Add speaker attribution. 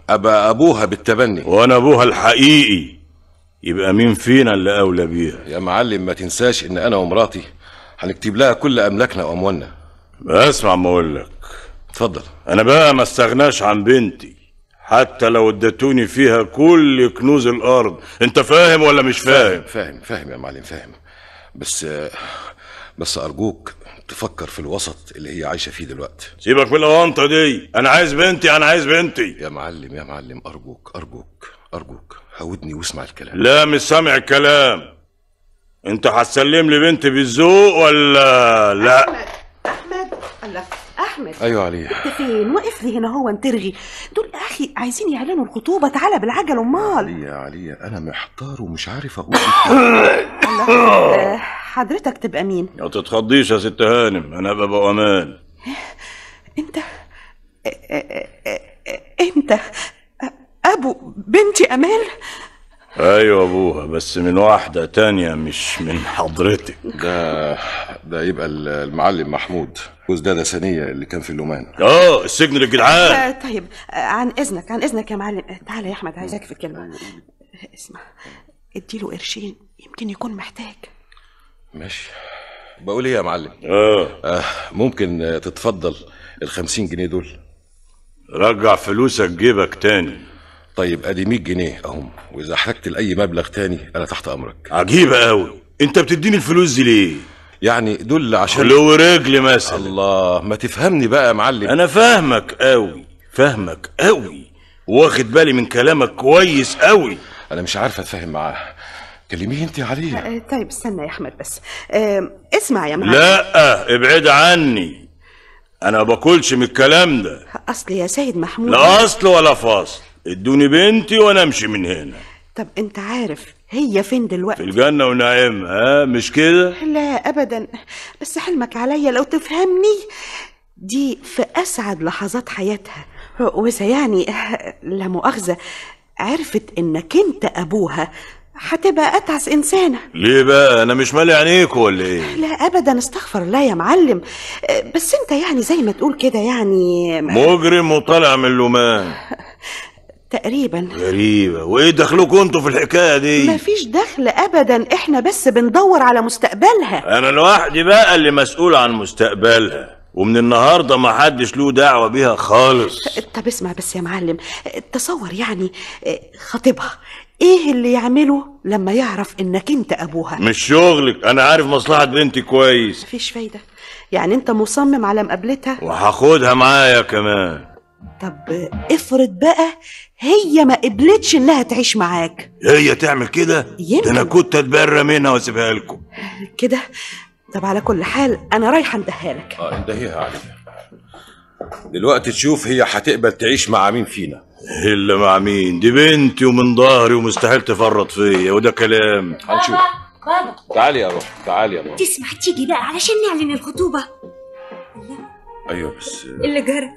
Speaker 1: ابقى ابوها بالتبني.
Speaker 2: وانا ابوها الحقيقي، يبقى مين فينا اللي اولى بيها؟
Speaker 1: يا معلم ما تنساش ان انا ومراتي هنكتب لها كل املاكنا واموالنا.
Speaker 2: اسمع ما اقول لك.
Speaker 1: اتفضل.
Speaker 2: انا بقى ما استغناش عن بنتي حتى لو اديتوني فيها كل كنوز الارض. انت فاهم ولا مش فاهم؟
Speaker 1: فاهم يا معلم، فاهم. بس ارجوك تفكر في الوسط اللي هي عايشه فيه دلوقتي.
Speaker 2: سيبك من الاونطه دي، انا عايز بنتي.
Speaker 1: يا معلم ارجوك هودني واسمع الكلام.
Speaker 2: لا مش سامع الكلام. انت هتسلم لي بنتي بالذوق ولا لا؟
Speaker 3: احمد الله. احمد.
Speaker 1: ايوه علي.
Speaker 3: انت فين؟ واقف لي هنا هو ترغي؟ دول يا اخي عايزين يعلنوا الخطوبه، تعالى بالعجل. امال
Speaker 1: يا علي انا محتار ومش عارف اقول
Speaker 3: الله. حضرتك تبقى مين؟
Speaker 2: ما تتخضيش يا ست هانم، انا ابقى امان.
Speaker 3: انت ابو بنتي امال؟
Speaker 2: ايوه ابوها، بس من واحده تانية مش من حضرتك.
Speaker 1: ده يبقى المعلم محمود، جوز دادا ثانيه اللي كان في اللومان.
Speaker 2: السجن للجدعان.
Speaker 3: طيب عن اذنك يا معلم. تعالى يا احمد، عايزاك في كلمه. اسمع، اديله قرشين يمكن يكون محتاج.
Speaker 1: ماشي. بقول ايه يا معلم؟ ممكن تتفضل ال50 جنيه دول؟
Speaker 2: رجع فلوسك جيبك تاني.
Speaker 1: طيب ادي 100 جنيه اهم، واذا احتجت لاي مبلغ تاني انا تحت امرك.
Speaker 2: عجيبة قوي، انت بتديني الفلوس دي ليه؟
Speaker 1: يعني دول عشان
Speaker 2: لو رجلي مثلا.
Speaker 1: الله، ما تفهمني بقى يا معلم.
Speaker 2: انا فاهمك قوي واخد بالي من كلامك كويس قوي.
Speaker 1: انا مش عارفه اتفاهم معاه. كلميه انت عليه.
Speaker 3: طيب استنى يا احمد بس. اسمع يا معلم.
Speaker 2: لا ابعد عني، انا باكلش من الكلام ده.
Speaker 3: اصل يا سيد محمود،
Speaker 2: لا اصل ولا فاصل، ادوني بنتي وانا امشي من هنا.
Speaker 3: طب انت عارف هي فين دلوقتي؟
Speaker 2: في الجنة ونعيمها، مش كده؟
Speaker 3: لا ابدا، بس حلمك عليا لو تفهمني. دي في اسعد لحظات حياتها، واذا يعني لا مؤاخذة عرفت انك انت ابوها هتبقى اتعس انسانه.
Speaker 2: ليه بقى؟ انا مش مالي عينيك ولا ايه؟
Speaker 3: لا ابدا، استغفر الله يا معلم. بس انت يعني زي ما تقول كده يعني
Speaker 2: مجرم وطالع من اللومان
Speaker 3: تقريبا.
Speaker 2: غريبة، وايه دخلكوا انتوا في الحكاية دي؟
Speaker 3: مفيش دخل ابدا، احنا بس بندور على مستقبلها.
Speaker 2: انا لوحدي بقى اللي مسؤول عن مستقبلها، ومن النهاردة ما حدش له دعوة بيها خالص.
Speaker 3: طب اسمع بس يا معلم، تصور يعني خطيبها ايه اللي يعمله لما يعرف انك انت ابوها؟
Speaker 2: مش شغلك، انا عارف مصلحة بنتي كويس.
Speaker 3: مفيش فايدة يعني، انت مصمم على مقابلتها
Speaker 2: وهاخدها معايا كمان.
Speaker 3: طب افرض بقى هي ما قبلتش انها تعيش معاك.
Speaker 2: هي تعمل كده؟
Speaker 3: يمكن.
Speaker 2: انا كنت اتبرى منها واسيبها لكم
Speaker 3: كده. طب على كل حال انا رايحه اندهها لك.
Speaker 1: اندهيها عليا دلوقتي تشوف هي هتقبل تعيش مع مين فينا.
Speaker 2: الا مع مين؟ دي بنتي ومن ظهري ومستحيل تفرط فيا، وده كلام.
Speaker 1: هنشوف.
Speaker 4: بابا
Speaker 1: تعالي يا روح، تعالي يا بابا.
Speaker 4: تسمح تيجي بقى علشان نعلن الخطوبة؟
Speaker 1: ايوه بس
Speaker 4: اللي جرى